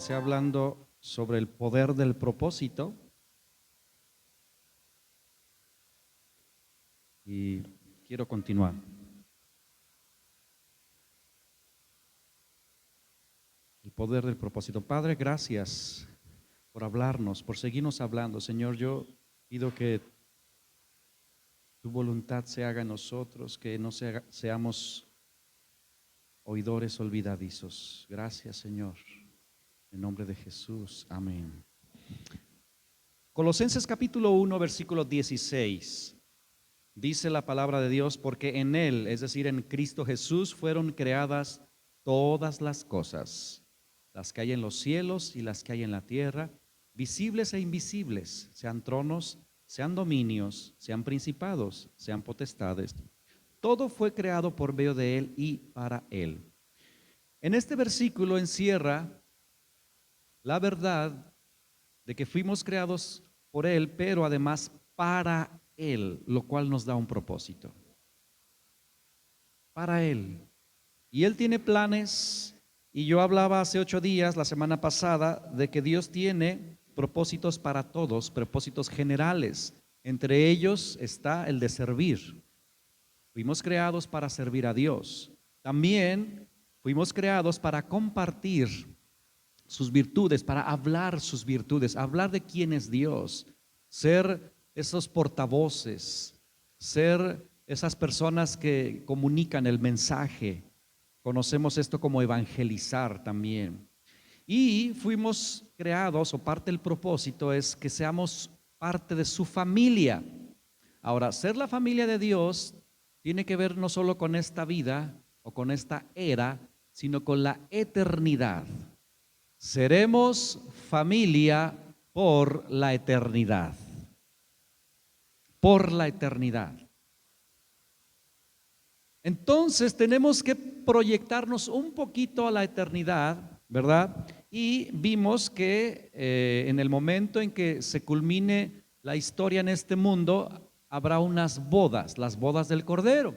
empecé hablando sobre el poder del propósito y quiero continuar. El poder del propósito. Padre, gracias por hablarnos, por seguirnos hablando. Señor, yo pido que tu voluntad se haga en nosotros, que no seamos oidores olvidadizos. Gracias, Señor. En nombre de Jesús. Amén. Colosenses capítulo 1, versículo 16. Dice la palabra de Dios, porque en Él, es decir, en Cristo Jesús, fueron creadas todas las cosas, las que hay en los cielos y las que hay en la tierra, visibles e invisibles, sean tronos, sean dominios, sean principados, sean potestades. Todo fue creado por medio de Él y para Él. En este versículo encierra la verdad de que fuimos creados por Él, pero además para Él, lo cual nos da un propósito. Para Él. Y Él tiene planes, y yo hablaba hace 8 días, la semana pasada, de que Dios tiene propósitos para todos, propósitos generales. Entre ellos está el de servir. Fuimos creados para servir a Dios. También fuimos creados para compartir sus virtudes, para hablar sus virtudes, hablar de quién es Dios, ser esos portavoces, ser esas personas que comunican el mensaje. Conocemos esto como evangelizar también. Y fuimos creados, o parte del propósito es que seamos parte de su familia. Ahora, ser la familia de Dios tiene que ver no solo con esta vida o con esta era, sino con la eternidad. Seremos familia por la eternidad. Por la eternidad. Entonces tenemos que proyectarnos un poquito a la eternidad, ¿verdad? Y vimos que en el momento en que se culmine la historia en este mundo, habrá unas bodas, las bodas del Cordero.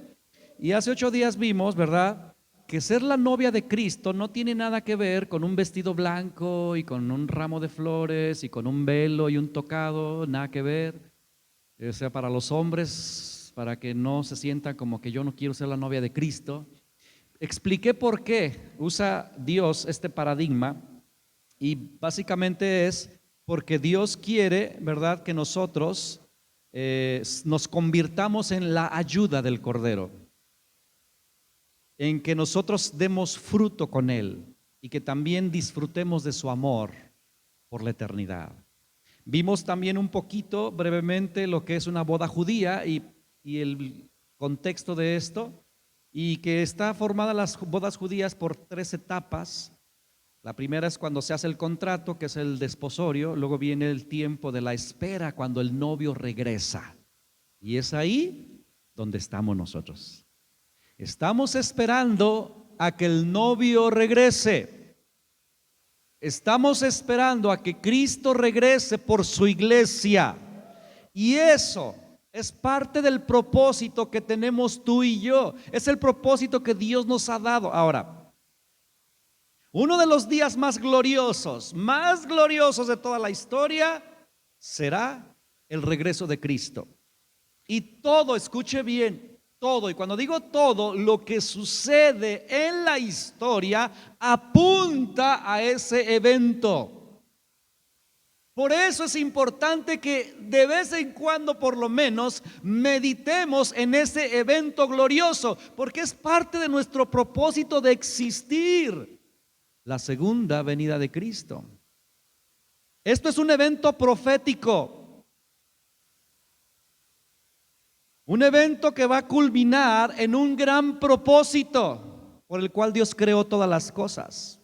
Y hace 8 días vimos, ¿verdad?, que ser la novia de Cristo no tiene nada que ver con un vestido blanco y con un ramo de flores y con un velo y un tocado, nada que ver. O sea, para los hombres, para que no se sientan como que yo no quiero ser la novia de Cristo. Expliqué por qué usa Dios este paradigma y básicamente es porque Dios quiere, ¿verdad?, que nosotros nos convirtamos en la ayuda del Cordero, en que nosotros demos fruto con Él y que también disfrutemos de su amor por la eternidad. Vimos también un poquito brevemente lo que es una boda judía y el contexto de esto, y que está formada las bodas judías por 3 etapas. La primera es cuando se hace el contrato, que es el desposorio. Luego viene el tiempo de la espera, cuando el novio regresa, y es ahí donde estamos nosotros. Estamos esperando a que el novio regrese. Estamos esperando a que Cristo regrese por su iglesia. Y eso es parte del propósito que tenemos tú y yo. Es el propósito que Dios nos ha dado. Ahora, uno de los días más gloriosos de toda la historia será el regreso de Cristo. Y todo, escuche bien, todo, y cuando digo todo, lo que sucede en la historia apunta a ese evento. Por eso es importante que de vez en cuando, por lo menos, meditemos en ese evento glorioso, porque es parte de nuestro propósito de existir, la segunda venida de Cristo. Esto es un evento profético. Un evento que va a culminar en un gran propósito por el cual Dios creó todas las cosas.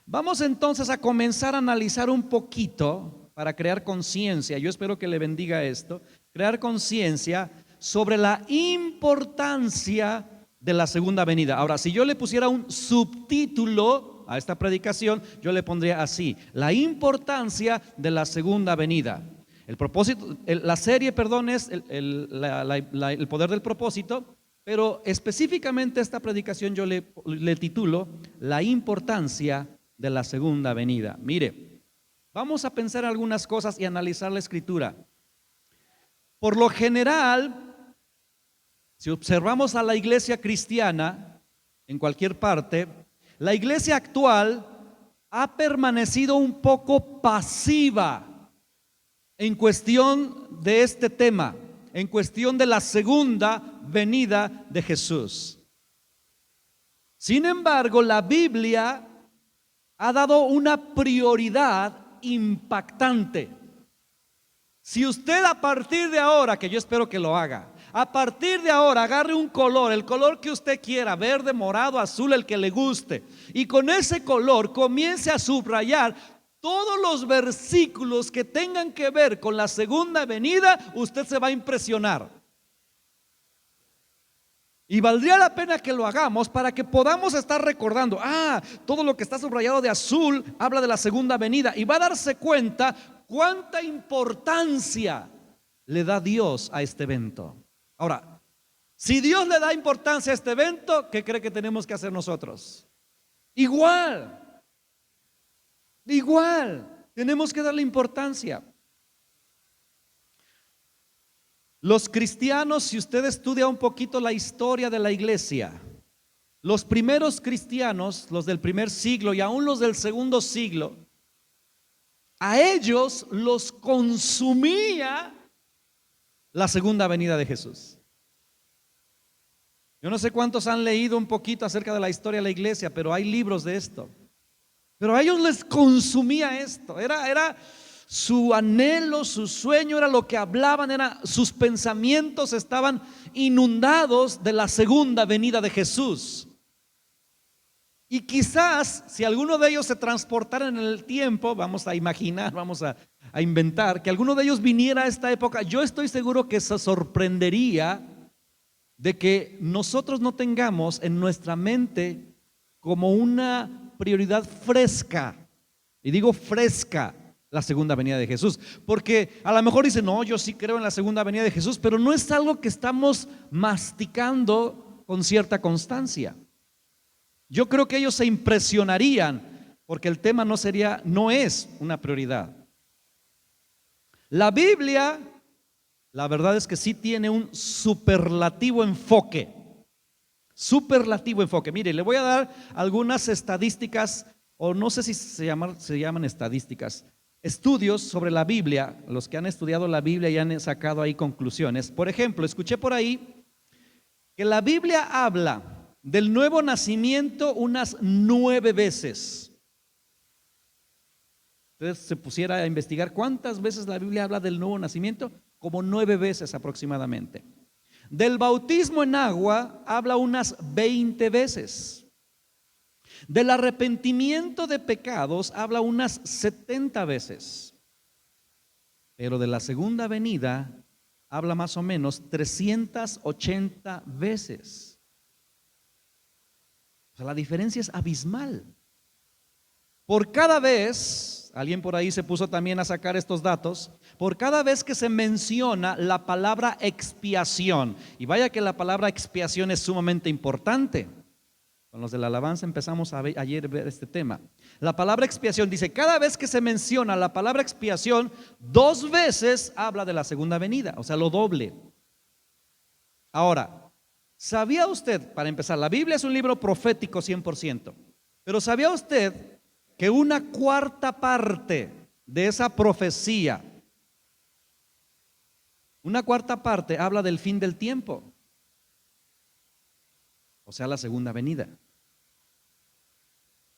Vamos entonces a comenzar a analizar un poquito para crear conciencia. Yo espero que le bendiga esto. Crear conciencia sobre la importancia de la segunda venida. Ahora, si yo le pusiera un subtítulo a esta predicación, yo le pondría así: la importancia de la segunda venida. El propósito, la serie, perdón, es el poder del propósito, pero específicamente esta predicación yo le titulo la importancia de la segunda venida. Mire, vamos a pensar algunas cosas y analizar la escritura. Por lo general, si observamos a la iglesia cristiana en cualquier parte, la iglesia actual ha permanecido un poco pasiva en cuestión de este tema, en cuestión de la segunda venida de Jesús. Sin embargo, la Biblia ha dado una prioridad impactante. Si usted a partir de ahora, que yo espero que lo haga, a partir de ahora agarre un color, el color que usted quiera, verde, morado, azul, el que le guste, y con ese color comience a subrayar todos los versículos que tengan que ver con la segunda venida, usted se va a impresionar. Y valdría la pena que lo hagamos para que podamos estar recordando, todo lo que está subrayado de azul habla de la segunda venida, y va a darse cuenta cuánta importancia le da Dios a este evento. Ahora, si Dios le da importancia a este evento, ¿qué cree que tenemos que hacer nosotros? Igual, tenemos que darle importancia. Los cristianos, si usted estudia un poquito la historia de la iglesia, los primeros cristianos, los del primer siglo y aún los del segundo siglo, a ellos los consumía la segunda venida de Jesús. Yo no sé cuántos han leído un poquito acerca de la historia de la iglesia, pero hay libros de esto. Pero a ellos les consumía esto, era su anhelo, su sueño, era lo que hablaban, sus pensamientos estaban inundados de la segunda venida de Jesús. Y quizás si alguno de ellos se transportara en el tiempo, vamos a imaginar, vamos a inventar, que alguno de ellos viniera a esta época, yo estoy seguro que se sorprendería de que nosotros no tengamos en nuestra mente como una prioridad fresca, y digo fresca, la segunda venida de Jesús, porque a lo mejor dicen, no, yo sí creo en la segunda venida de Jesús, pero no es algo que estamos masticando con cierta constancia. Yo creo que ellos se impresionarían porque el tema no es una prioridad. La Biblia, la verdad es que sí tiene un superlativo enfoque. Mire, le voy a dar algunas estadísticas, o no sé si se llaman estadísticas, estudios sobre la Biblia. Los que han estudiado la Biblia y han sacado ahí conclusiones. Por ejemplo, escuché por ahí que la Biblia habla del nuevo nacimiento unas 9 veces. Entonces se pusiera a investigar cuántas veces la Biblia habla del nuevo nacimiento, como 9 veces aproximadamente. Del bautismo en agua habla unas 20 veces. Del arrepentimiento de pecados habla unas 70 veces. Pero de la segunda venida habla más o menos 380 veces. O sea, la diferencia es abismal. Por cada vez, alguien por ahí se puso también a sacar estos datos, por cada vez que se menciona la palabra expiación, y vaya que la palabra expiación es sumamente importante. Con los de la alabanza empezamos ayer a ver este tema. La palabra expiación dice, cada vez que se menciona la palabra expiación, 2 veces habla de la segunda venida, o sea, lo doble. Ahora, ¿sabía usted, para empezar, la Biblia es un libro profético 100%, pero ¿sabía usted que una cuarta parte de esa profecía, una cuarta parte habla del fin del tiempo? O sea, la segunda venida.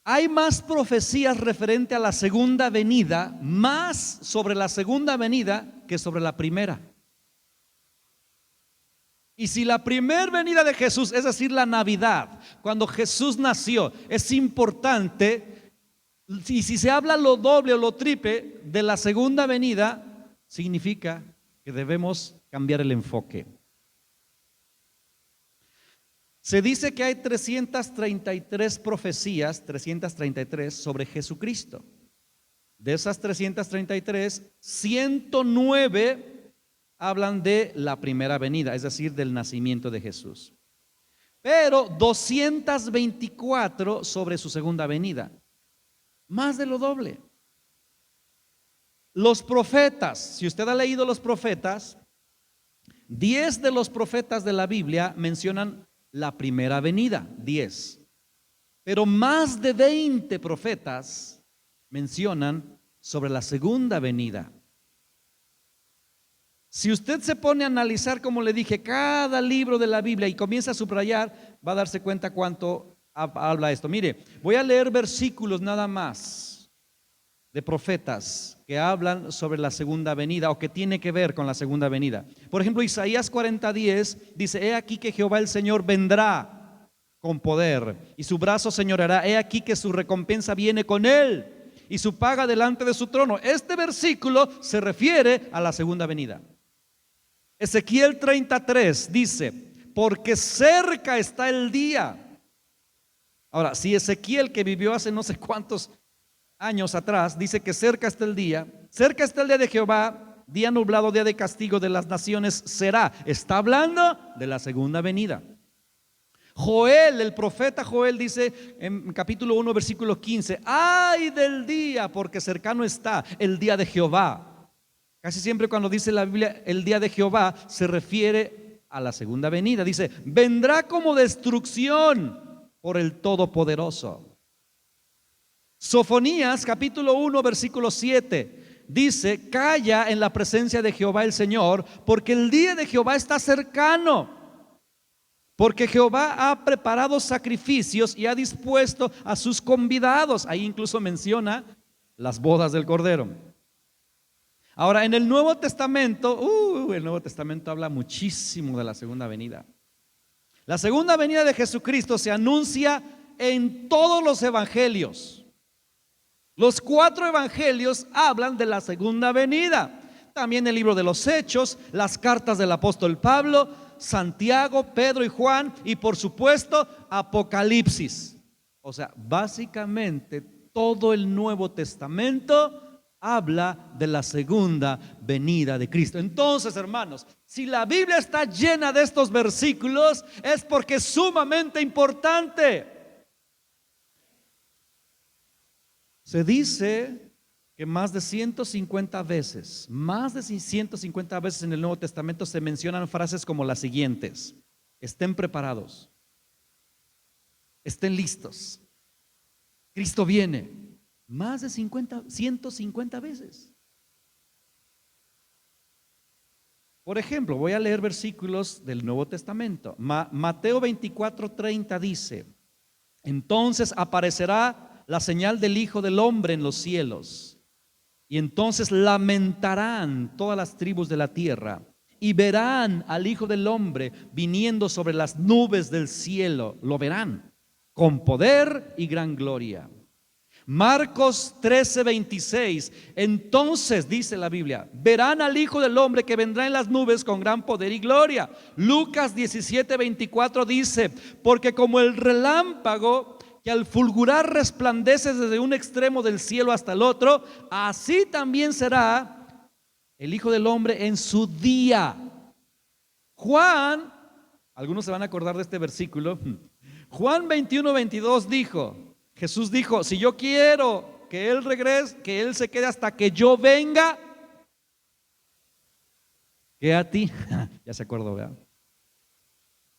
Hay más profecías referente a la segunda venida, más sobre la segunda venida que sobre la primera. Y si la primera venida de Jesús, es decir, la Navidad, cuando Jesús nació, es importante, y si se habla lo doble o lo triple de la segunda venida, significa que debemos cambiar el enfoque. Se dice que hay 333 profecías, 333 sobre Jesucristo. De esas 333, 109 hablan de la primera venida, es decir, del nacimiento de Jesús. Pero 224 sobre su segunda venida. más de lo doble. Los profetas, si usted ha leído los profetas, 10 de los profetas de la Biblia mencionan la primera venida, 10. Pero más de 20 profetas mencionan sobre la segunda venida. Si usted se pone a analizar, como le dije, cada libro de la Biblia y comienza a subrayar, va a darse cuenta cuánto habla esto. Mire, voy a leer versículos nada más de profetas que hablan sobre la segunda venida o que tiene que ver con la segunda venida. Por ejemplo, Isaías 40:10 dice: he aquí que Jehová el Señor vendrá con poder y su brazo señoreará. He aquí que su recompensa viene con él y su paga delante de su trono. Este versículo se refiere a la segunda venida. Ezequiel 33 dice: porque cerca está el día. Ahora, si Ezequiel, que vivió hace no sé cuántos años atrás, dice que cerca está el día de Jehová, día nublado, día de castigo de las naciones será. Está hablando de la segunda venida. Joel, el profeta Joel, dice en capítulo 1 versículo 15: ay del día, porque cercano está el día de Jehová. Casi siempre cuando dice la Biblia el día de Jehová se refiere a la segunda venida. Dice: vendrá como destrucción por el Todopoderoso. Sofonías capítulo 1 versículo 7 dice: calla en la presencia de Jehová el Señor, porque el día de Jehová está cercano. Porque Jehová ha preparado sacrificios y ha dispuesto a sus convidados. Ahí incluso menciona las bodas del Cordero. Ahora, en el Nuevo Testamento, el Nuevo Testamento habla muchísimo de la segunda venida. La segunda venida de Jesucristo se anuncia en todos los evangelios. Los 4 evangelios hablan de la segunda venida. También el libro de los Hechos, las cartas del apóstol Pablo, Santiago, Pedro y Juan, y por supuesto Apocalipsis. O sea, básicamente todo el Nuevo Testamento habla de la segunda venida de Cristo. Entonces, hermanos, si la Biblia está llena de estos versículos, es porque es sumamente importante. Se dice que más de 150 veces en el Nuevo Testamento se mencionan frases como las siguientes: estén preparados, estén listos, Cristo viene. Más de 150 veces. Por ejemplo, voy a leer versículos del Nuevo Testamento. Mateo 24:30 dice: entonces aparecerá la señal del Hijo del Hombre en los cielos, y entonces lamentarán todas las tribus de la tierra, y verán al Hijo del Hombre viniendo sobre las nubes del cielo. Lo verán con poder y gran gloria. Marcos 13:26, entonces dice la Biblia, verán al Hijo del Hombre que vendrá en las nubes con gran poder y gloria. Lucas 17:24 dice: porque como el relámpago que al fulgurar resplandece desde un extremo del cielo hasta el otro, así también será el Hijo del Hombre en su día. Juan, algunos se van a acordar de este versículo, Juan 21:22 dijo: Jesús dijo: si yo quiero que Él regrese, que Él se quede hasta que yo venga, que a ti, ya se acordó, ¿verdad?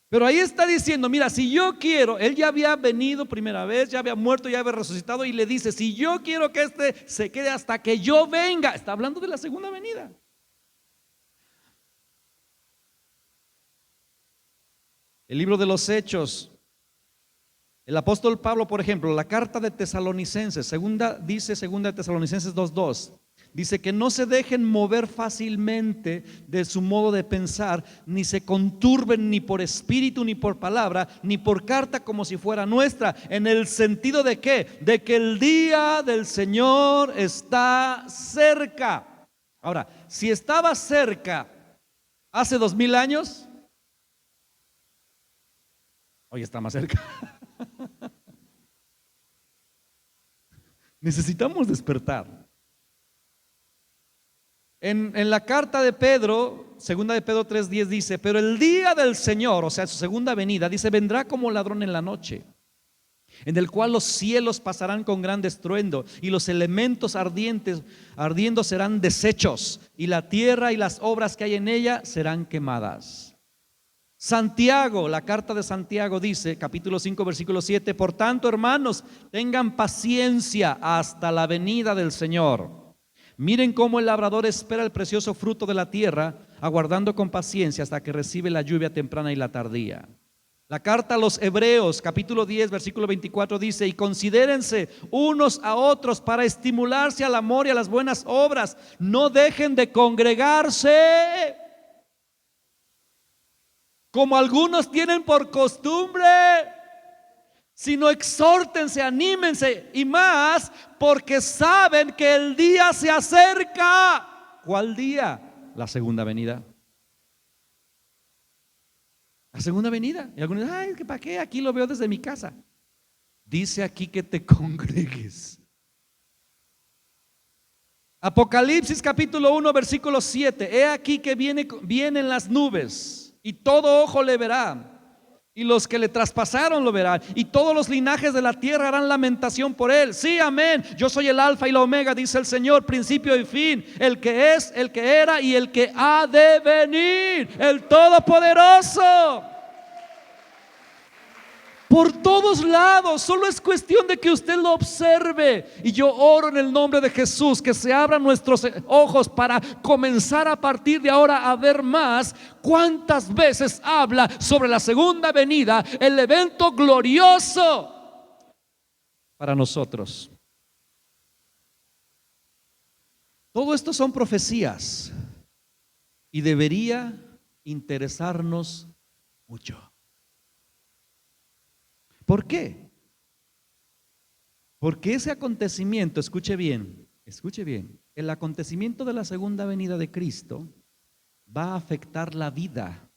Pero ahí está diciendo: mira, si yo quiero, Él ya había venido primera vez, ya había muerto, ya había resucitado, y le dice: si yo quiero que este se quede hasta que yo venga. Está hablando de la segunda venida. El libro de los Hechos, el apóstol Pablo, por ejemplo, la carta de Tesalonicenses, segunda de Tesalonicenses 2:2, dice que no se dejen mover fácilmente de su modo de pensar, ni se conturben ni por espíritu, ni por palabra, ni por carta como si fuera nuestra. ¿En el sentido de qué? De que el día del Señor está cerca. Ahora, si estaba cerca hace 2000 años, hoy está más cerca. Necesitamos despertar. En la carta de Pedro, segunda de Pedro 3:10 dice: pero el día del Señor, o sea, su segunda venida, dice, vendrá como ladrón en la noche. en el cual los cielos pasarán con gran estruendo y los elementos ardiendo serán deshechos, y la tierra y las obras que hay en ella serán quemadas. Santiago, la carta de Santiago dice, capítulo 5, versículo 7: por tanto, hermanos, tengan paciencia hasta la venida del Señor. Miren cómo el labrador espera el precioso fruto de la tierra, aguardando con paciencia hasta que recibe la lluvia temprana y la tardía. La carta a los Hebreos, capítulo 10, versículo 24 dice: y considérense unos a otros para estimularse al amor y a las buenas obras. No dejen de congregarse, como algunos tienen por costumbre, sino exhórtense, anímense, y más porque saben que el día se acerca. ¿Cuál día? La segunda venida. La segunda venida. Y algunos dicen: ay, ¿para qué? Aquí lo veo desde mi casa. Dice aquí que te congregues. Apocalipsis capítulo 1, versículo 7: he aquí que vienen las nubes, y todo ojo le verá, y los que le traspasaron lo verán, y todos los linajes de la tierra harán lamentación por él. Sí, amén. Yo soy el alfa y la omega, dice el Señor, principio y fin, el que es, el que era y el que ha de venir, el Todopoderoso. Por todos lados, solo es cuestión de que usted lo observe. Y yo oro en el nombre de Jesús que se abran nuestros ojos para comenzar a partir de ahora a ver más cuántas veces habla sobre la segunda venida, el evento glorioso para nosotros. Todo esto son profecías y debería interesarnos mucho. ¿Por qué? Porque ese acontecimiento, escuche bien, el acontecimiento de la segunda venida de Cristo va a afectar la vida,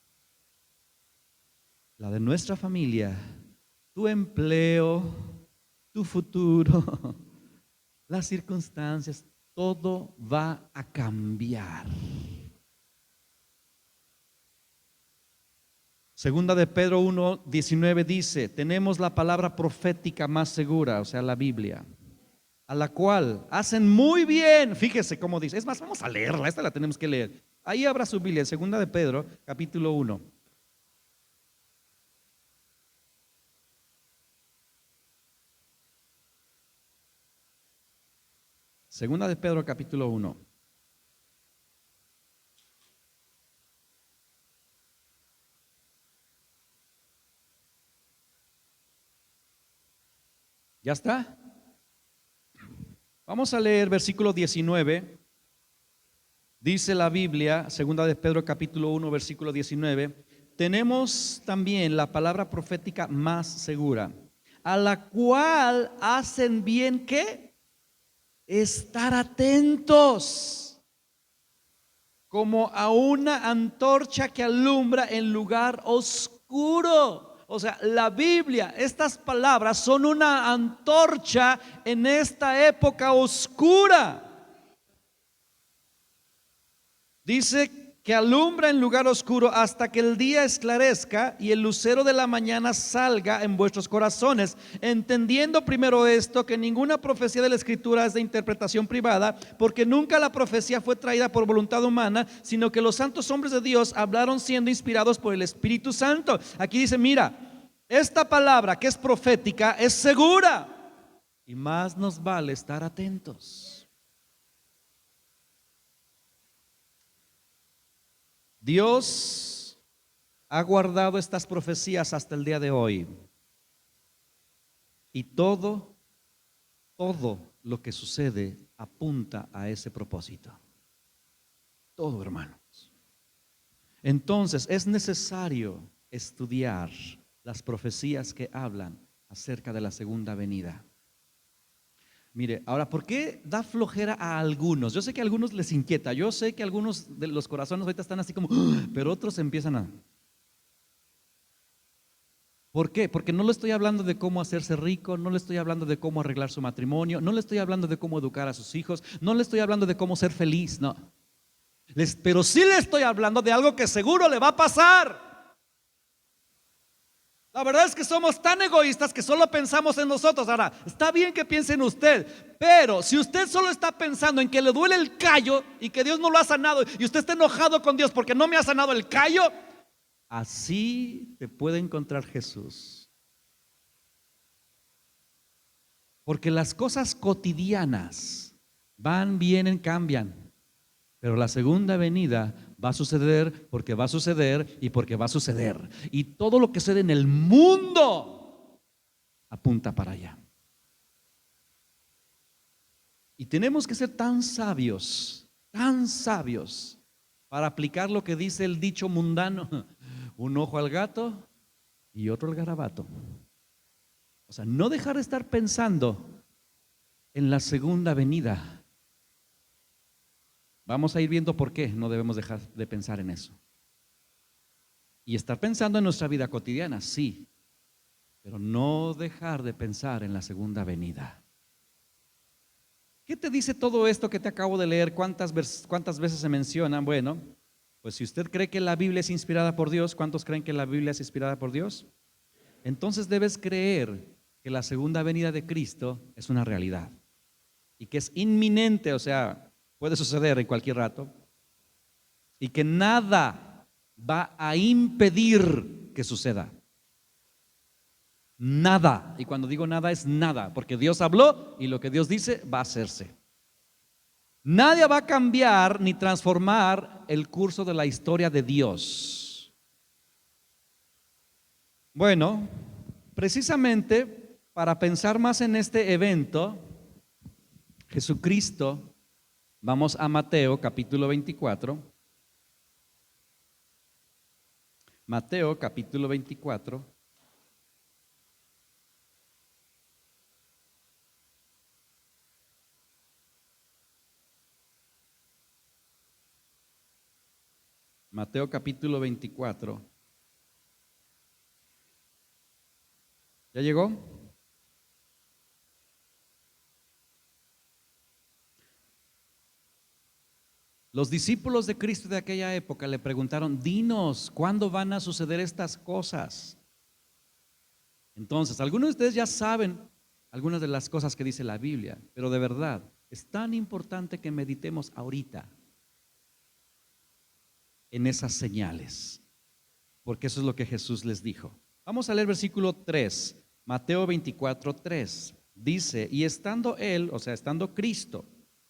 la de nuestra familia, tu empleo, tu futuro, las circunstancias, todo va a cambiar. Segunda de Pedro 1:19 dice: tenemos la palabra profética más segura, o sea, la Biblia, a la cual hacen muy bien. Fíjese cómo dice. Es más, vamos a leerla, esta la tenemos que leer. Ahí abra su Biblia, Segunda de Pedro, capítulo 1. Segunda de Pedro, capítulo 1. ¿Ya está? Vamos a leer versículo 19. Dice la Biblia, segunda de Pedro capítulo 1, versículo 19: tenemos también la palabra profética más segura, a la cual hacen bien ¿qué? Estar atentos, como a una antorcha que alumbra en lugar oscuro. O sea, la Biblia, estas palabras son una antorcha en esta época oscura. Dice que alumbra en lugar oscuro hasta que el día esclarezca y el lucero de la mañana salga en vuestros corazones, entendiendo primero esto, que ninguna profecía de la Escritura es de interpretación privada, porque nunca la profecía fue traída por voluntad humana, sino que los santos hombres de Dios hablaron siendo inspirados por el Espíritu Santo. Aquí dice: mira, esta palabra que es profética es segura, y más nos vale estar atentos. Dios ha guardado estas profecías hasta el día de hoy, y todo lo que sucede apunta a ese propósito. Todo, hermanos. Entonces es necesario estudiar las profecías que hablan acerca de la segunda venida. Mire, ahora, ¿por qué da flojera a algunos? Yo sé que a algunos les inquieta, yo sé que algunos de los corazones ahorita están así como, pero otros empiezan a... ¿Por qué? Porque no le estoy hablando de cómo hacerse rico, no le estoy hablando de cómo arreglar su matrimonio, no le estoy hablando de cómo educar a sus hijos, no le estoy hablando de cómo ser feliz, no. Pero sí le estoy hablando de algo que seguro le va a pasar. La verdad es que somos tan egoístas que solo pensamos en nosotros. Ahora, está bien que piense en usted, pero si usted solo está pensando en que le duele el callo y que Dios no lo ha sanado y usted está enojado con Dios porque no me ha sanado el callo, así te puede encontrar Jesús. Porque las cosas cotidianas van, vienen, cambian. Pero la segunda venida va a suceder porque va a suceder y porque va a suceder. Y todo lo que sucede en el mundo apunta para allá. Y tenemos que ser tan sabios para aplicar lo que dice el dicho mundano: un ojo al gato y otro al garabato. O sea, no dejar de estar pensando en la segunda venida. Vamos a ir viendo por qué no debemos dejar de pensar en eso. Y estar pensando en nuestra vida cotidiana, sí, pero no dejar de pensar en la segunda venida. ¿Qué te dice todo esto que te acabo de leer? ¿Cuántas veces se mencionan? Bueno, pues si usted cree que la Biblia es inspirada por Dios, ¿cuántos creen que la Biblia es inspirada por Dios? Entonces debes creer que la segunda venida de Cristo es una realidad y que es inminente, o sea, puede suceder en cualquier rato, y que nada va a impedir que suceda. Nada. Y cuando digo nada es nada, porque Dios habló y lo que Dios dice va a hacerse. Nadie va a cambiar ni transformar el curso de la historia de Dios. Bueno, precisamente para pensar más en este evento, Jesucristo, vamos a Mateo capítulo 24. Mateo capítulo 24. Mateo capítulo 24. ¿Ya llegó? Los discípulos de Cristo de aquella época le preguntaron: dinos, ¿cuándo van a suceder estas cosas? Entonces, algunos de ustedes ya saben algunas de las cosas que dice la Biblia, pero de verdad, es tan importante que meditemos ahorita en esas señales, porque eso es lo que Jesús les dijo. Vamos a leer versículo 3, Mateo 24, 3. Dice: y estando él, o sea, estando Cristo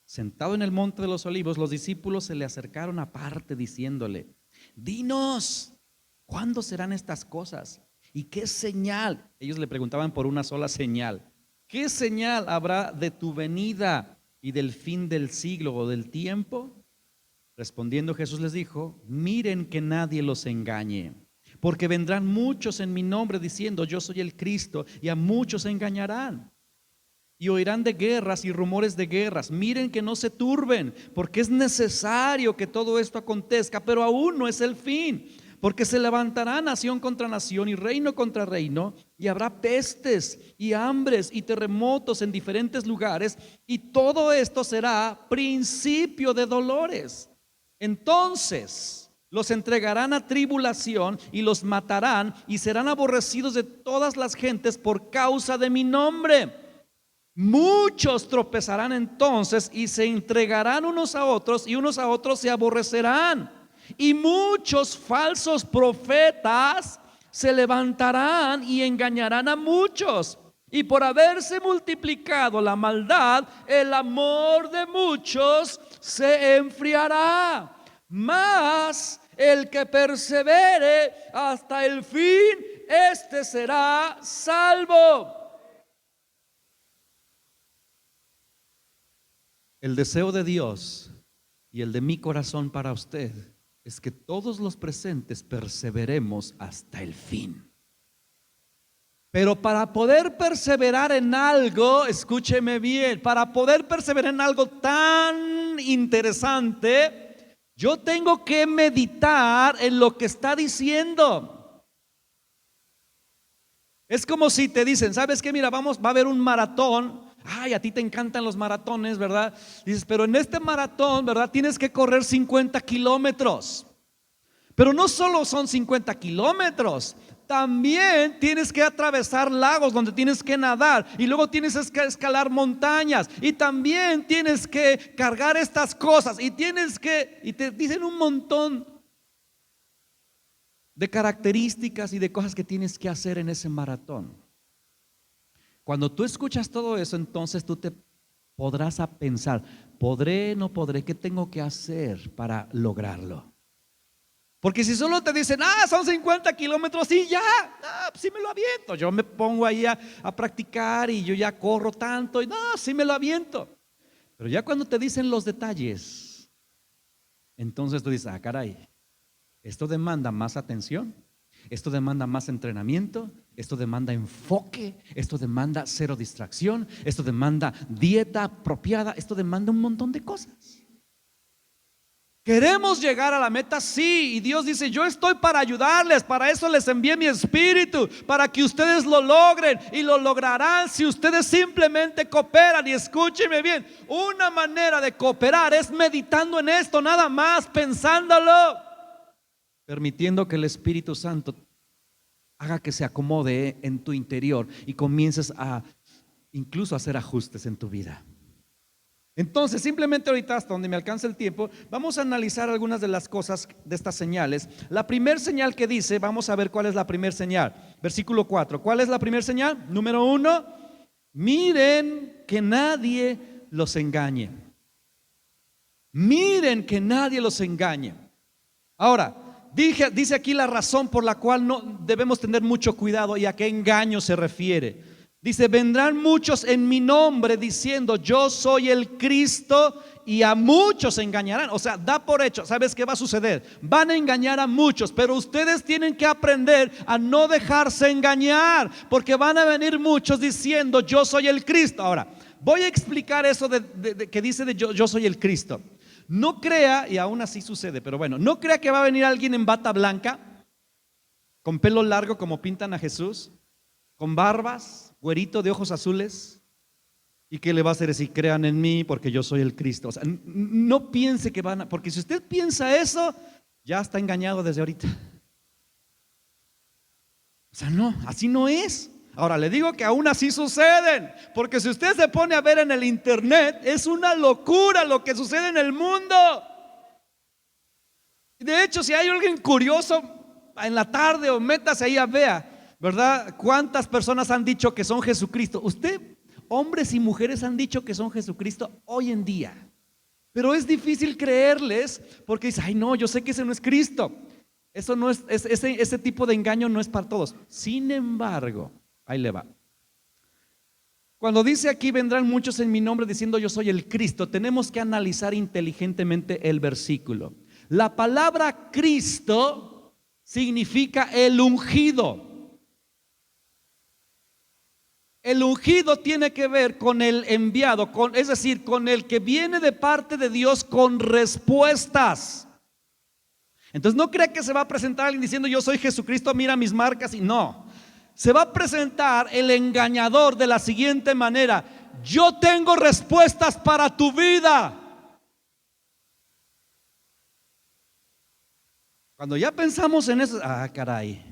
sentado en el monte de los olivos, los discípulos se le acercaron aparte diciéndole: dinos, ¿cuándo serán estas cosas? ¿Y qué señal? Ellos le preguntaban por una sola señal. ¿Qué señal habrá de tu venida y del fin del siglo o del tiempo? Respondiendo Jesús les dijo: miren que nadie los engañe, porque vendrán muchos en mi nombre diciendo: yo soy el Cristo, y a muchos engañarán. Y oirán de guerras y rumores de guerras. Miren que no se turben, porque es necesario que todo esto acontezca, pero aún no es el fin. Porque se levantará nación contra nación y reino contra reino, y habrá pestes y hambres y terremotos en diferentes lugares, y todo esto será principio de dolores. Entonces los entregarán a tribulación y los matarán, y serán aborrecidos de todas las gentes por causa de mi nombre. Muchos tropezarán entonces y se entregarán unos a otros, y unos a otros se aborrecerán. Y muchos falsos profetas se levantarán y engañarán a muchos. Y por haberse multiplicado la maldad, el amor de muchos se enfriará. Mas el que persevere hasta el fin, este será salvo. El deseo de Dios y el de mi corazón para usted es que todos los presentes perseveremos hasta el fin. Pero para poder perseverar en algo, escúcheme bien, para poder perseverar en algo tan interesante, yo tengo que meditar en lo que está diciendo. Es como si te dicen: ¿sabes qué? Mira, va a haber un maratón. Ay, a ti te encantan los maratones, ¿verdad? Dices: pero en este maratón, ¿verdad? Tienes que correr 50 kilómetros. Pero no solo son 50 kilómetros, también tienes que atravesar lagos donde tienes que nadar, y luego tienes que escalar montañas, y también tienes que cargar estas cosas, y te dicen un montón de características y de cosas que tienes que hacer en ese maratón. Cuando tú escuchas todo eso, entonces tú te podrás a pensar, ¿podré, no podré? ¿Qué tengo que hacer para lograrlo? Porque si solo te dicen, son 50 kilómetros y ya, pues sí me lo aviento. Yo me pongo ahí a practicar y yo ya corro tanto y sí me lo aviento. Pero ya cuando te dicen los detalles, entonces tú dices, caray, esto demanda más atención, esto demanda más entrenamiento, esto demanda enfoque, esto demanda cero distracción, esto demanda dieta apropiada, esto demanda un montón de cosas. ¿Queremos llegar a la meta? Sí, y Dios dice, yo estoy para ayudarles, para eso les envié mi espíritu, para que ustedes lo logren, y lo lograrán si ustedes simplemente cooperan. Y escúcheme bien, una manera de cooperar es meditando en esto, nada más, pensándolo, permitiendo que el Espíritu Santo haga que se acomode en tu interior y comiences a incluso hacer ajustes en tu vida. Entonces, simplemente ahorita, hasta donde me alcance el tiempo, vamos a analizar algunas de las cosas de estas señales. La primera señal que dice, vamos a ver cuál es la primera señal. Versículo 4, ¿cuál es la primera señal? Número 1, miren que nadie los engañe. Miren que nadie los engañe. Ahora, dice aquí la razón por la cual no debemos tener mucho cuidado y a qué engaño se refiere. Dice, vendrán muchos en mi nombre diciendo, yo soy el Cristo, y a muchos engañarán. O sea, da por hecho, ¿sabes qué va a suceder? Van a engañar a muchos, pero ustedes tienen que aprender a no dejarse engañar, porque van a venir muchos diciendo, yo soy el Cristo. Ahora, voy a explicar eso que dice de yo soy el Cristo. No crea, y aún así sucede, pero bueno, no crea que va a venir alguien en bata blanca, con pelo largo como pintan a Jesús, con barbas, güerito de ojos azules, y que le va a hacer decir, crean en mí porque yo soy el Cristo. O sea, no piense que van a, porque si usted piensa eso, ya está engañado desde ahorita. O sea, no, así no es. Ahora le digo que aún así suceden, porque si usted se pone a ver en el internet, es una locura lo que sucede en el mundo. De hecho, si hay alguien curioso en la tarde, o métase ahí a vea, ¿verdad? ¿Cuántas personas han dicho que son Jesucristo? Usted, hombres y mujeres, han dicho que son Jesucristo hoy en día, pero es difícil creerles, porque dice, ay no, yo sé que ese no es Cristo. Eso no es, ese tipo de engaño no es para todos. Sin embargo, ahí le va. Cuando dice aquí, vendrán muchos en mi nombre diciendo yo soy el Cristo, tenemos que analizar inteligentemente el versículo. La palabra Cristo significa el ungido. El ungido tiene que ver con el enviado, es decir, con el que viene de parte de Dios con respuestas. Entonces no crea que se va a presentar alguien diciendo yo soy Jesucristo, mira mis marcas, y no. Se va a presentar el engañador de la siguiente manera: yo tengo respuestas para tu vida. Cuando ya pensamos en eso, caray,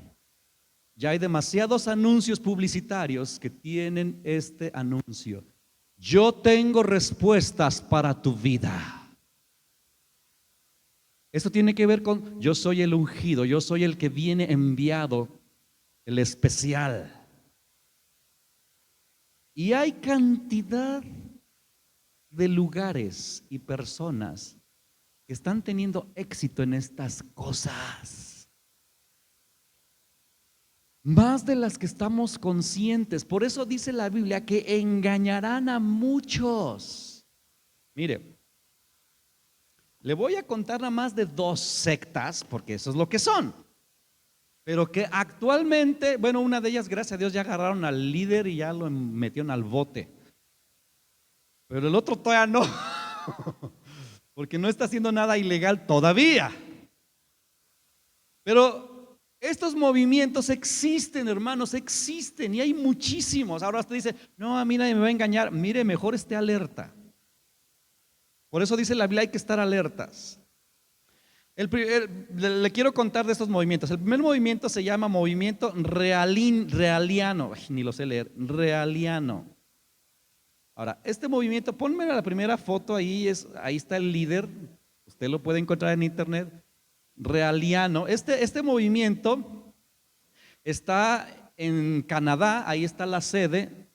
ya hay demasiados anuncios publicitarios que tienen este anuncio: yo tengo respuestas para tu vida. Esto tiene que ver con yo soy el ungido, yo soy el que viene enviado, el especial. Y hay cantidad de lugares y personas que están teniendo éxito en estas cosas, más de las que estamos conscientes. Por eso dice la Biblia que engañarán a muchos. Mire, le voy a contar nada más de 2 sectas, porque eso es lo que son, pero que actualmente, bueno, una de ellas, gracias a Dios, ya agarraron al líder y ya lo metieron al bote, pero el otro todavía no, porque no está haciendo nada ilegal todavía. Pero estos movimientos existen, hermanos, existen, y hay muchísimos. Ahora usted dice, no, a mí nadie me va a engañar. Mire, mejor esté alerta. Por eso dice la Biblia, hay que estar alertas. Le quiero contar de estos movimientos. El primer movimiento se llama movimiento realiano. Ay, ni lo sé leer. Realiano. Ahora, este movimiento, ponme la primera foto ahí, ahí está el líder. Usted lo puede encontrar en internet. Realiano. Este movimiento está en Canadá, ahí está la sede.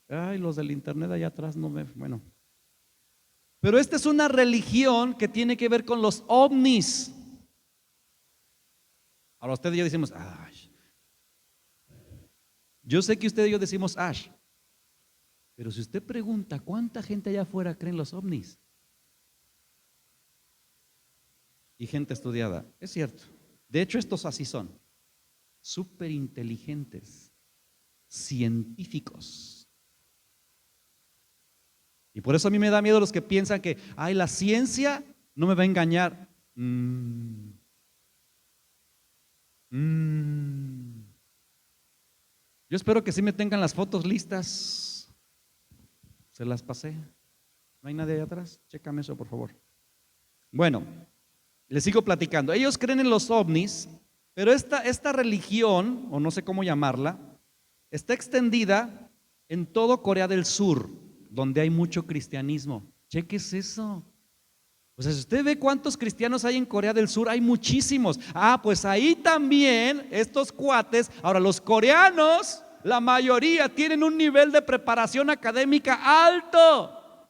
Ay, los del internet allá atrás no me. Bueno. Pero esta es una religión que tiene que ver con los ovnis. Ahora usted y yo decimos, Ash. Yo sé que usted y yo decimos, Ash. Pero si usted pregunta, ¿cuánta gente allá afuera cree en los ovnis? Y gente estudiada. Es cierto. De hecho, estos así son. Súper inteligentes. Científicos. Y por eso a mí me da miedo los que piensan que, ay, la ciencia no me va a engañar. Yo espero que sí me tengan las fotos listas. Se las pasé. ¿No hay nadie allá atrás? Chécame eso, por favor. Bueno, les sigo platicando. Ellos creen en los ovnis, pero esta religión, o no sé cómo llamarla, está extendida en todo Corea del Sur, donde hay mucho cristianismo. Cheques eso. O sea, si usted ve cuántos cristianos hay en Corea del Sur, hay muchísimos. Pues ahí también estos cuates. Ahora, los coreanos, la mayoría tienen un nivel de preparación académica alto.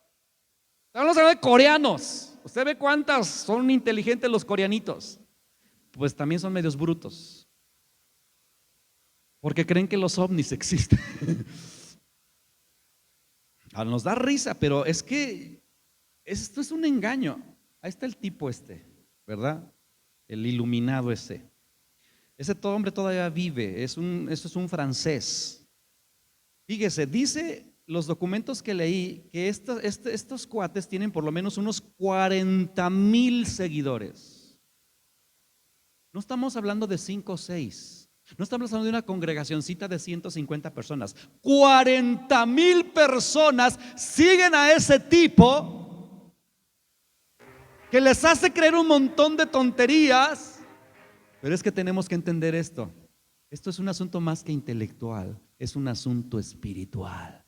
Estamos hablando de coreanos. Usted ve cuántas son inteligentes los coreanitos. Pues también son medios brutos, porque creen que los ovnis existen. Ahora nos da risa, pero es que esto es un engaño. Ahí está el tipo ¿verdad? El iluminado ese. Ese todo hombre todavía vive, eso es un francés. Fíjese, dice los documentos que leí que estos cuates tienen por lo menos unos 40,000 seguidores. No estamos hablando de 5 o 6. No estamos hablando de una congregacioncita de 150 personas. 40,000 personas siguen a ese tipo que les hace creer un montón de tonterías. Pero es que tenemos que entender esto. Esto es un asunto más que intelectual, es un asunto espiritual.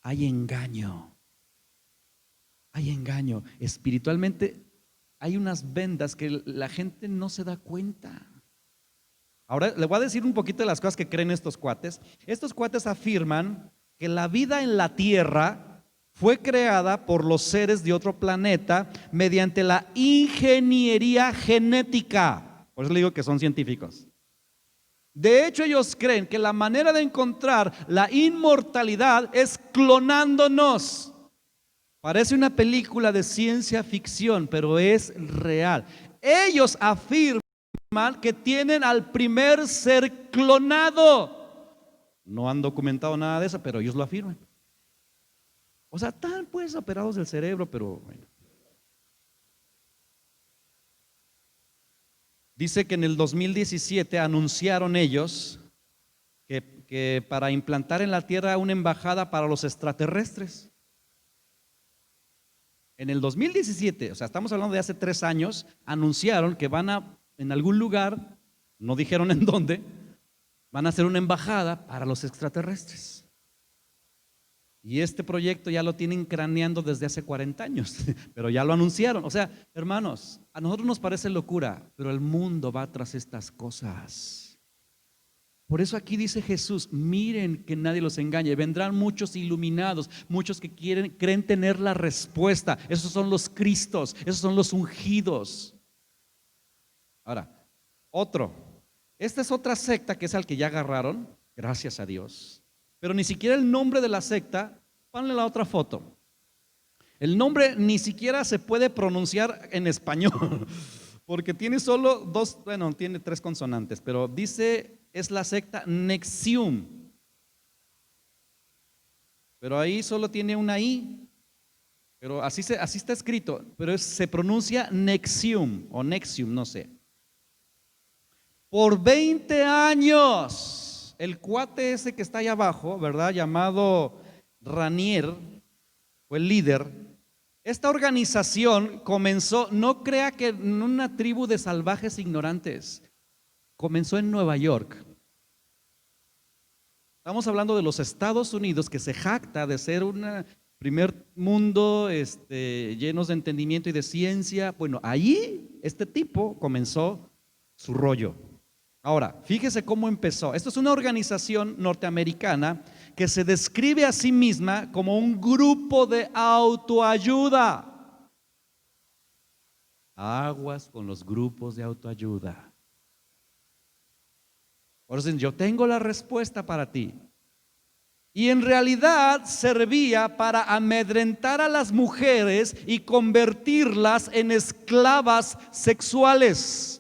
Hay engaño. Hay engaño. Espiritualmente hay unas vendas que la gente no se da cuenta. Ahora le voy a decir un poquito de las cosas que creen estos cuates. Estos cuates afirman que la vida en la tierra fue creada por los seres de otro planeta mediante la ingeniería genética. Por eso le digo que son científicos. De hecho, ellos creen que la manera de encontrar la inmortalidad es clonándonos. Parece una película de ciencia ficción, pero es real. Ellos afirman que tienen al primer ser clonado. No han documentado nada de eso, pero ellos lo afirman. O sea, están pues operados del cerebro, pero bueno. Dice que en el 2017 anunciaron ellos que para implantar en la tierra una embajada para los extraterrestres. En el 2017, o sea, estamos hablando de hace 3 años, anunciaron que van a, en algún lugar, no dijeron en dónde, van a hacer una embajada para los extraterrestres. Y este proyecto ya lo tienen craneando desde hace 40 años, pero ya lo anunciaron. O sea, hermanos, a nosotros nos parece locura, pero el mundo va tras estas cosas. Por eso aquí dice Jesús, miren que nadie los engañe. Vendrán muchos iluminados, muchos que creen tener la respuesta. Esos son los Cristos, esos son los ungidos. Ahora, esta es otra secta que es al que ya agarraron, gracias a Dios. Pero ni siquiera el nombre de la secta, ponle la otra foto. El nombre ni siquiera se puede pronunciar en español, porque tiene solo tiene 3 consonantes, pero dice, es la secta NXIVM. Pero ahí solo tiene una I, pero así está escrito, pero se pronuncia NXIVM o NXIVM, no sé. Por 20 años. El cuate ese que está ahí abajo, ¿verdad? Llamado Ranier, o el líder, Esta organización comenzó, no crea que en una tribu de salvajes ignorantes, comenzó en Nueva York. Estamos hablando de los Estados Unidos, que se jacta de ser un primer mundo llenos de entendimiento y de ciencia. Bueno, allí este tipo comenzó su rollo. Ahora, fíjese cómo empezó. Esto es una organización norteamericana que se describe a sí misma como un grupo de autoayuda. Aguas con los grupos de autoayuda. Por eso yo tengo la respuesta para ti. Y en realidad servía para amedrentar a las mujeres y convertirlas en esclavas sexuales.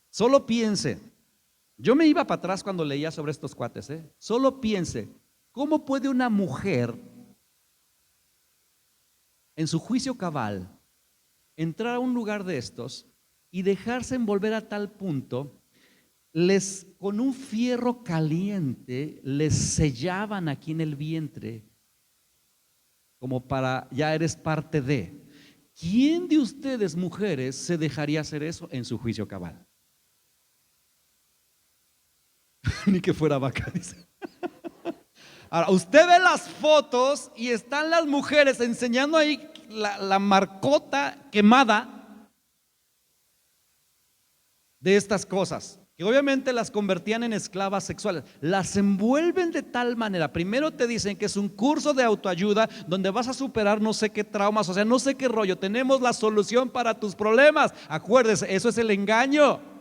Solo piense, yo me iba para atrás cuando leía sobre estos cuates, Solo piense, ¿cómo puede una mujer en su juicio cabal entrar a un lugar de estos y dejarse envolver a tal punto, con un fierro caliente les sellaban aquí en el vientre como para ya eres parte de? ¿Quién de ustedes, mujeres, se dejaría hacer eso en su juicio cabal? Ni que fuera vaca, dice. Ahora, usted ve las fotos y están las mujeres enseñando ahí la marcota quemada de estas cosas, que obviamente las convertían en esclavas sexuales. Las envuelven de tal manera. Primero te dicen que es un curso de autoayuda donde vas a superar no sé qué traumas, o sea, no sé qué rollo. Tenemos la solución para tus problemas. Acuérdese, eso es el engaño.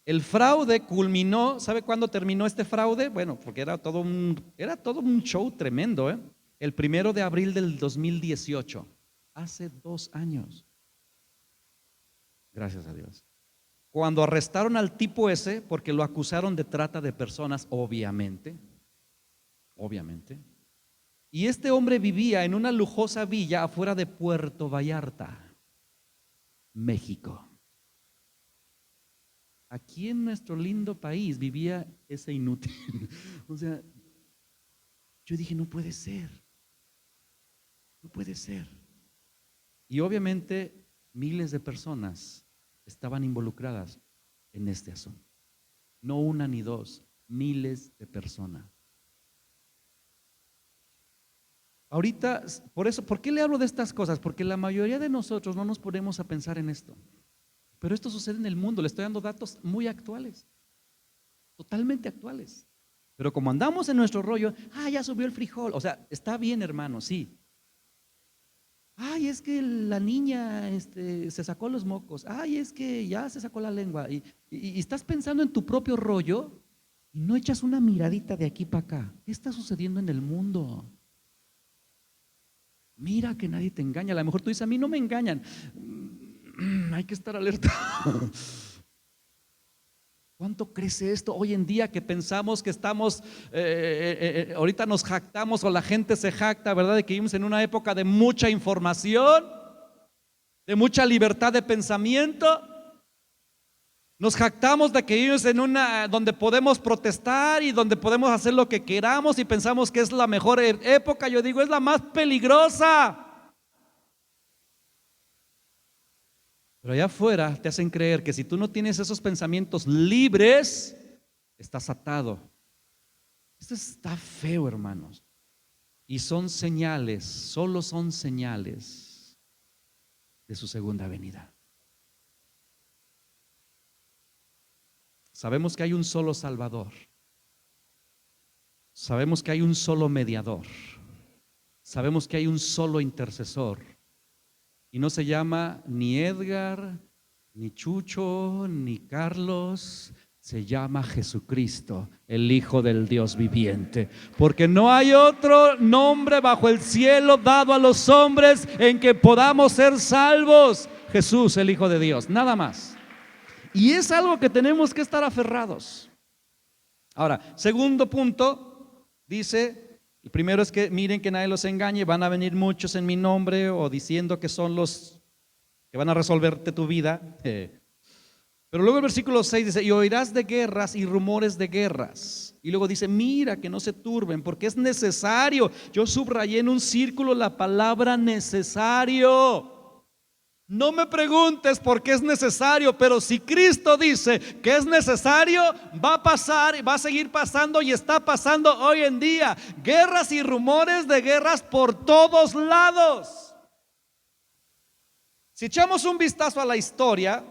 El fraude culminó, ¿sabe cuándo terminó este fraude? Bueno, porque era todo un show tremendo, El 1 de abril del 2018, hace 2 años. Gracias a Dios. Cuando arrestaron al tipo ese, porque lo acusaron de trata de personas, obviamente. Y este hombre vivía en una lujosa villa afuera de Puerto Vallarta, México. Aquí en nuestro lindo país vivía ese inútil. O sea, yo dije, no puede ser. Y obviamente miles de personas estaban involucradas en este asunto. No una ni dos, miles de personas. Ahorita, por eso, ¿por qué le hablo de estas cosas? Porque la mayoría de nosotros no nos ponemos a pensar en esto. Pero esto sucede en el mundo. Le estoy dando datos muy actuales, totalmente actuales. Pero como andamos en nuestro rollo, ya subió el frijol. O sea, está bien, hermano, sí. Es que la niña se sacó los mocos. Es que ya se sacó la lengua. Y estás pensando en tu propio rollo y no echas una miradita de aquí para acá. ¿Qué está sucediendo en el mundo? Mira que nadie te engaña. A lo mejor tú dices, a mí no me engañan. Hay que estar alerta. ¿Cuánto crece esto hoy en día que pensamos que estamos, ahorita nos jactamos o la gente se jacta, ¿verdad? De que vivimos en una época de mucha información, de mucha libertad de pensamiento. Nos jactamos de que vivimos en una donde podemos protestar y donde podemos hacer lo que queramos y pensamos que es la mejor época. Yo digo, es la más peligrosa. Pero allá afuera te hacen creer que si tú no tienes esos pensamientos libres, estás atado. Esto está feo, hermanos. Y son señales, solo son señales de su segunda venida. Sabemos que hay un solo Salvador. Sabemos que hay un solo mediador. Sabemos que hay un solo intercesor. Y no se llama ni Edgar, ni Chucho, ni Carlos. Se llama Jesucristo, el Hijo del Dios viviente. Porque no hay otro nombre bajo el cielo dado a los hombres en que podamos ser salvos. Jesús, el Hijo de Dios, nada más. Y es algo que tenemos que estar aferrados. Ahora, segundo punto, dice... El primero es que miren que nadie los engañe, van a venir muchos en mi nombre o diciendo que son los que van a resolverte tu vida. Pero Pero luego el versículo 6 dice, y oirás de guerras y rumores de guerras. Y luego dice, mira que no se turben, porque es necesario. Yo subrayé en un círculo la palabra necesario. No me preguntes por qué es necesario, pero si Cristo dice que es necesario, va a pasar y va a seguir pasando y está pasando hoy en día. Guerras y rumores de guerras por todos lados. Si echamos un vistazo a la historia,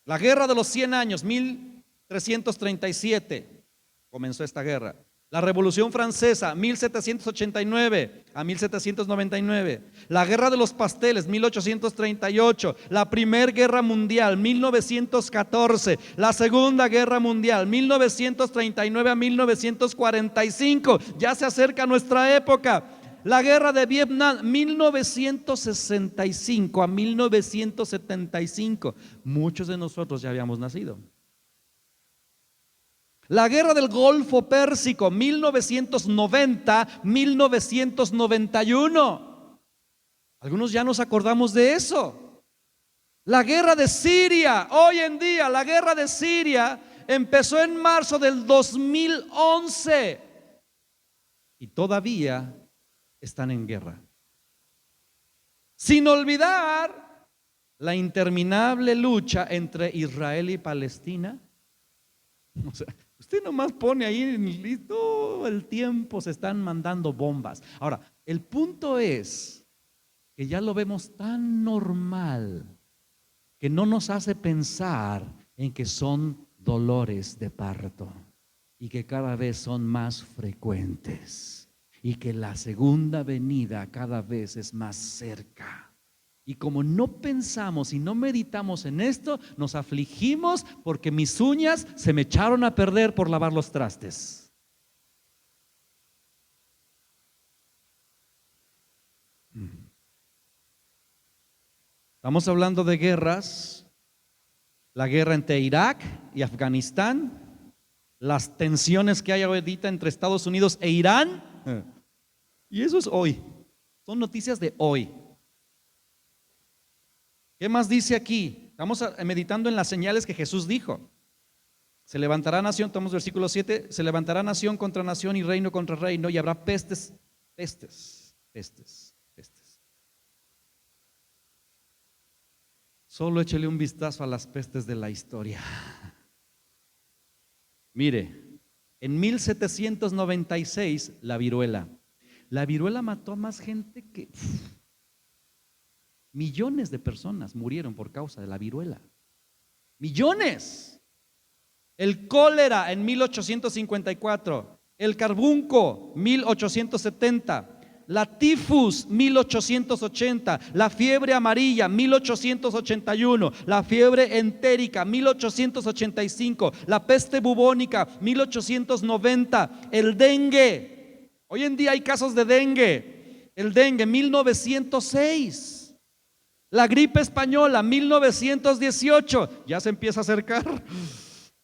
la guerra de los 100 años, 1337, comenzó esta guerra. La Revolución Francesa, 1789 a 1799. La Guerra de los Pasteles, 1838. La Primera Guerra Mundial, 1914. La Segunda Guerra Mundial, 1939 a 1945. Ya se acerca nuestra época. La Guerra de Vietnam, 1965 a 1975. Muchos de nosotros ya habíamos nacido. La Guerra del Golfo Pérsico, 1990-1991. Algunos ya nos acordamos de eso. La Guerra de Siria, hoy en día, la Guerra de Siria empezó en marzo del 2011 y todavía están en guerra. Sin olvidar la interminable lucha entre Israel y Palestina. O sea, usted nomás pone ahí, todo el tiempo se están mandando bombas. Ahora, el punto es que ya lo vemos tan normal que no nos hace pensar en que son dolores de parto y que cada vez son más frecuentes y que la segunda venida cada vez es más cerca. Y como no pensamos y no meditamos en esto, nos afligimos porque mis uñas se me echaron a perder por lavar los trastes. Estamos hablando de guerras, la guerra entre Irak y Afganistán, las tensiones que hay ahorita entre Estados Unidos e Irán. Y eso es hoy, son noticias de hoy. ¿Qué más dice aquí? Estamos meditando en las señales que Jesús dijo. Se levantará nación, tomamos versículo 7, se levantará nación contra nación y reino contra reino y habrá pestes. Solo échele un vistazo a las pestes de la historia. Mire, en 1796 la viruela. La viruela mató a más gente que... Millones de personas murieron por causa de la viruela. Millones. El cólera en 1854, el carbunco 1870, la tifus 1880, la fiebre amarilla 1881, la fiebre entérica 1885, la peste bubónica 1890, el dengue. Hoy en día hay casos de dengue. El dengue 1906. La gripe española, 1918, ya se empieza a acercar.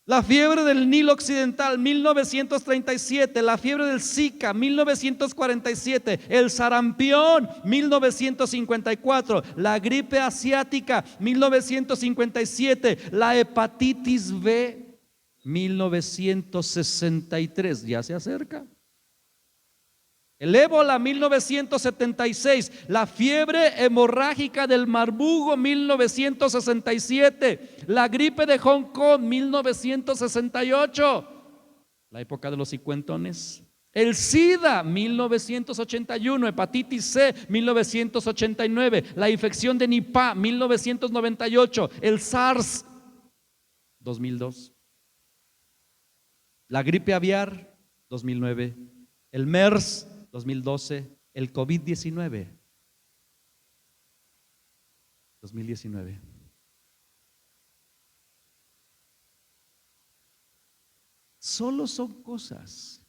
La fiebre del Nilo Occidental, 1937. La fiebre del Zika, 1947. El sarampión, 1954. La gripe asiática, 1957. La hepatitis B, 1963. Ya se acerca. El ébola 1976, la fiebre hemorrágica del Marburgo 1967, la gripe de Hong Kong 1968, la época de los cincuentones, el SIDA 1981, hepatitis C 1989, la infección de Nipah 1998, el SARS 2002, la gripe aviar 2009, el MERS 2012, el COVID-19 2019. Solo son cosas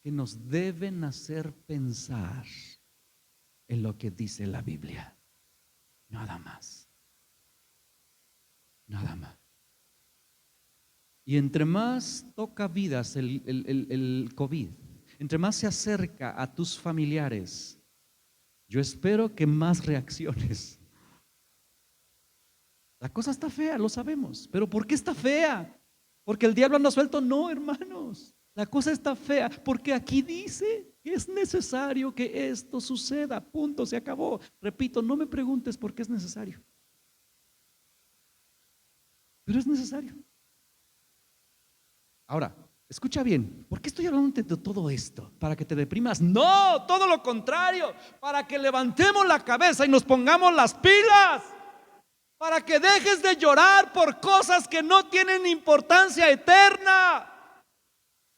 que nos deben hacer pensar en lo que dice la Biblia. Nada más. Nada más. Y entre más toca vidas el COVID, entre más se acerca a tus familiares, yo espero que más reacciones. La cosa está fea, lo sabemos. ¿Pero por qué está fea? ¿Porque el diablo anda suelto? No, hermanos. La cosa está fea porque aquí dice que es necesario que esto suceda. Punto, se acabó. Repito, no me preguntes por qué es necesario. Pero es necesario. Ahora, escucha bien, ¿por qué estoy hablando de todo esto? ¿Para que te deprimas? No, todo lo contrario, para que levantemos la cabeza y nos pongamos las pilas, para que dejes de llorar por cosas que no tienen importancia eterna,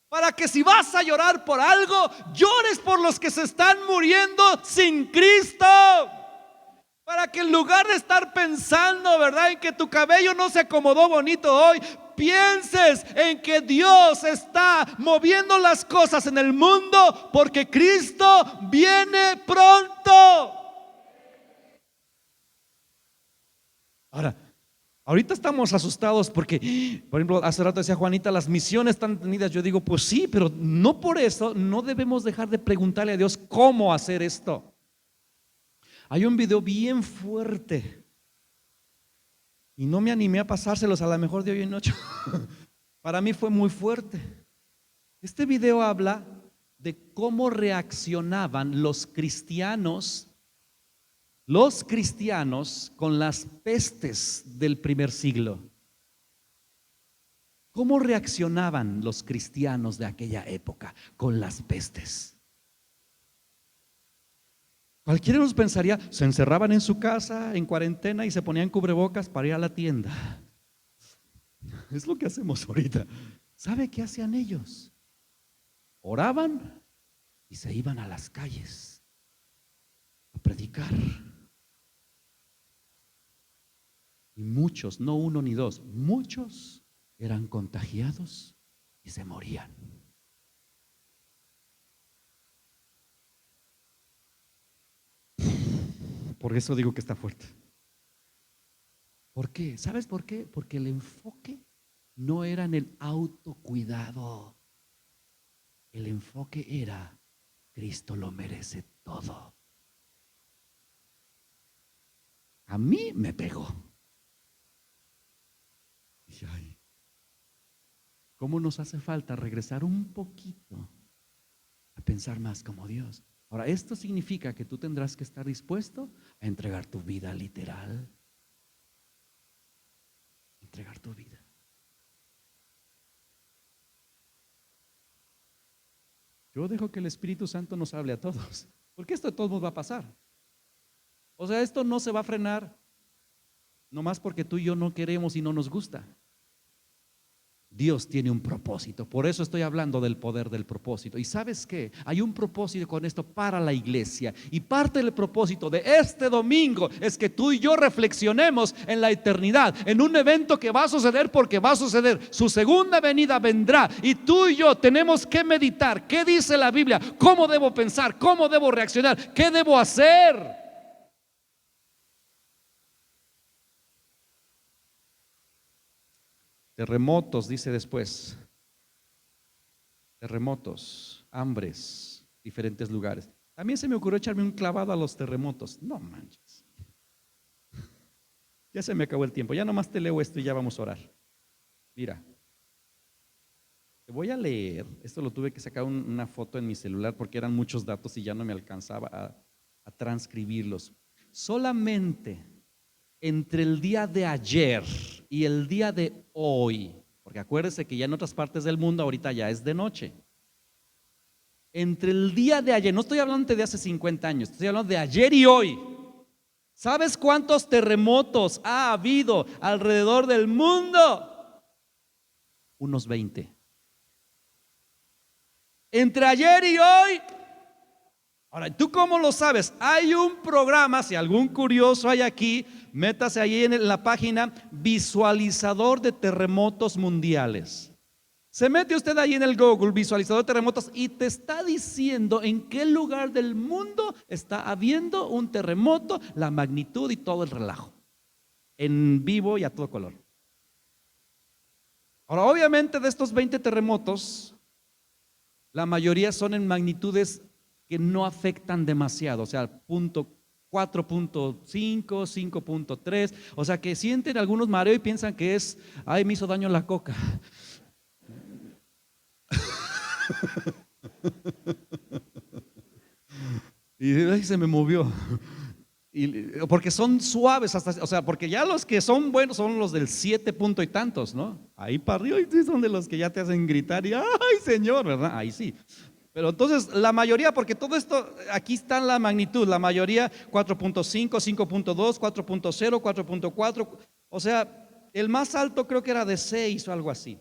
para que si vas a llorar por algo, llores por los que se están muriendo sin Cristo. Para que en lugar de estar pensando, ¿verdad?, en que tu cabello no se acomodó bonito hoy, pienses en que Dios está moviendo las cosas en el mundo porque Cristo viene pronto. Ahora, ahorita estamos asustados porque, por ejemplo, hace rato decía Juanita, las misiones están detenidas. Yo digo, pues sí, pero no por eso no debemos dejar de preguntarle a Dios cómo hacer esto. Hay un video bien fuerte y no me animé a pasárselos, a lo mejor de hoy en noche. Para mí fue muy fuerte. Este video habla de cómo reaccionaban los cristianos con las pestes del primer siglo. ¿Cómo reaccionaban los cristianos de aquella época con las pestes? Cualquiera nos pensaría, se encerraban en su casa en cuarentena y se ponían cubrebocas para ir a la tienda. Es lo que hacemos ahorita. ¿Sabe qué hacían ellos? Oraban y se iban a las calles a predicar. Y muchos, no uno ni dos, muchos eran contagiados y se morían. Por eso digo que está fuerte. ¿Por qué? ¿Sabes por qué? Porque el enfoque no era en el autocuidado. El enfoque era: Cristo lo merece todo. A mí me pegó. Dije, ay, ¿cómo nos hace falta regresar un poquito a pensar más como Dios? Ahora, esto significa que tú tendrás que estar dispuesto a entregar tu vida literal. Entregar tu vida. Yo dejo que el Espíritu Santo nos hable a todos, porque esto de todos modos va a pasar. O sea, esto no se va a frenar nomás porque tú y yo no queremos y no nos gusta. Dios tiene un propósito, por eso estoy hablando del poder del propósito. Y ¿sabes qué? Hay un propósito con esto para la iglesia, y parte del propósito de este domingo es que tú y yo reflexionemos en la eternidad, en un evento que va a suceder porque va a suceder. Su segunda venida vendrá y tú y yo tenemos que meditar. ¿Qué dice la Biblia? ¿Cómo debo pensar? ¿Cómo debo reaccionar? ¿Qué debo hacer? Terremotos, dice después. Terremotos, hambres, diferentes lugares. También se me ocurrió echarme un clavado a los terremotos. No manches. Ya se me acabó el tiempo. Ya nomás te leo esto y ya vamos a orar. Mira, te voy a leer. Esto lo tuve que sacar una foto en mi celular porque eran muchos datos y ya no me alcanzaba a transcribirlos. Solamente entre el día de ayer y el día de hoy, porque acuérdese que ya en otras partes del mundo ahorita ya es de noche. Entre el día de ayer, no estoy hablando de hace 50 años, estoy hablando de ayer y hoy. ¿Sabes cuántos terremotos ha habido alrededor del mundo? Unos 20. Entre ayer y hoy. Ahora, ¿tú cómo lo sabes? Hay un programa, si algún curioso hay aquí, métase ahí en la página Visualizador de Terremotos Mundiales. Se mete usted ahí en el Google, Visualizador de Terremotos, y te está diciendo en qué lugar del mundo está habiendo un terremoto, la magnitud y todo el relajo, en vivo y a todo color. Ahora, obviamente de estos 20 terremotos, la mayoría son en magnitudes que no afectan demasiado, o sea, 0.4, 4.5, 5.3. O sea que sienten algunos mareos y piensan que es, ay, me hizo daño la coca. Y ay, se me movió. Porque son suaves, hasta, o sea, porque ya los que son buenos son los del 7 punto y tantos, ¿no? Ahí para arriba y sí son de los que ya te hacen gritar y ay, Señor, ¿verdad? Ahí sí. Pero entonces la mayoría, porque todo esto, aquí está la magnitud, la mayoría 4.5, 5.2, 4.0, 4.4, o sea, el más alto creo que era de 6 o algo así,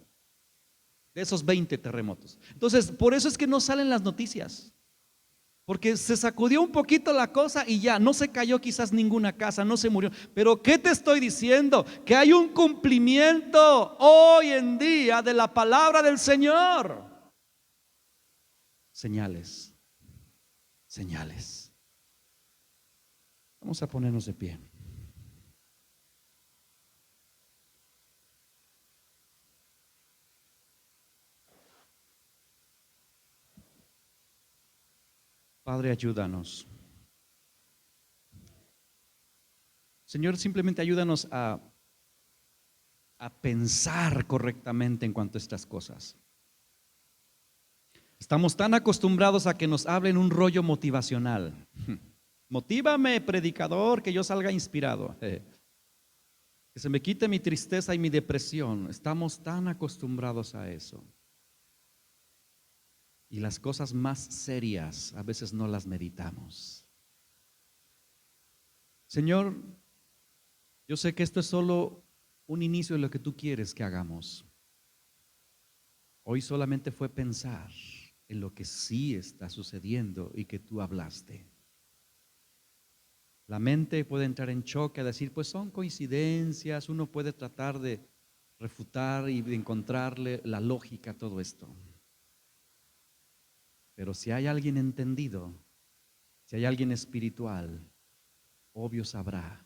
de esos 20 terremotos. Entonces, por eso es que no salen las noticias. Porque se sacudió un poquito la cosa y ya, no se cayó quizás ninguna casa, no se murió. Pero ¿qué te estoy diciendo? Que hay un cumplimiento hoy en día de la palabra del Señor. Señales, señales. Vamos a ponernos de pie. Padre, ayúdanos. Señor, simplemente ayúdanos a pensar correctamente en cuanto a estas cosas. Estamos tan acostumbrados a que nos hablen un rollo motivacional. Motívame, predicador, que yo salga inspirado. Que se me quite mi tristeza y mi depresión. Estamos tan acostumbrados a eso. Y las cosas más serias a veces no las meditamos. Señor, yo sé que esto es solo un inicio de lo que tú quieres que hagamos. Hoy solamente fue pensar en lo que sí está sucediendo y que tú hablaste. La mente puede entrar en choque a decir, pues son coincidencias, uno puede tratar de refutar y de encontrarle la lógica a todo esto. Pero si hay alguien entendido, si hay alguien espiritual, obvio sabrá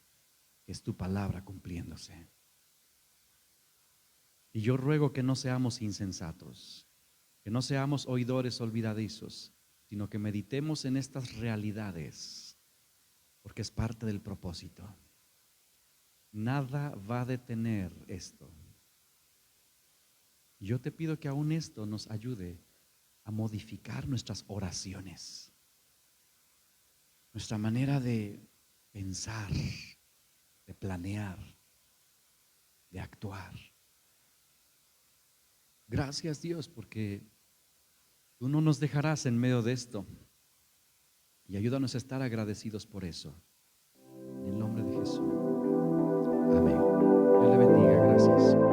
que es tu palabra cumpliéndose. Y yo ruego que no seamos insensatos, que no seamos oidores olvidadizos, sino que meditemos en estas realidades, porque es parte del propósito. Nada va a detener esto. Yo te pido que aún esto nos ayude a modificar nuestras oraciones, nuestra manera de pensar, de planear, de actuar. Gracias, Dios, porque tú no nos dejarás en medio de esto. Y ayúdanos a estar agradecidos por eso. En el nombre de Jesús. Amén. Dios le bendiga. Gracias.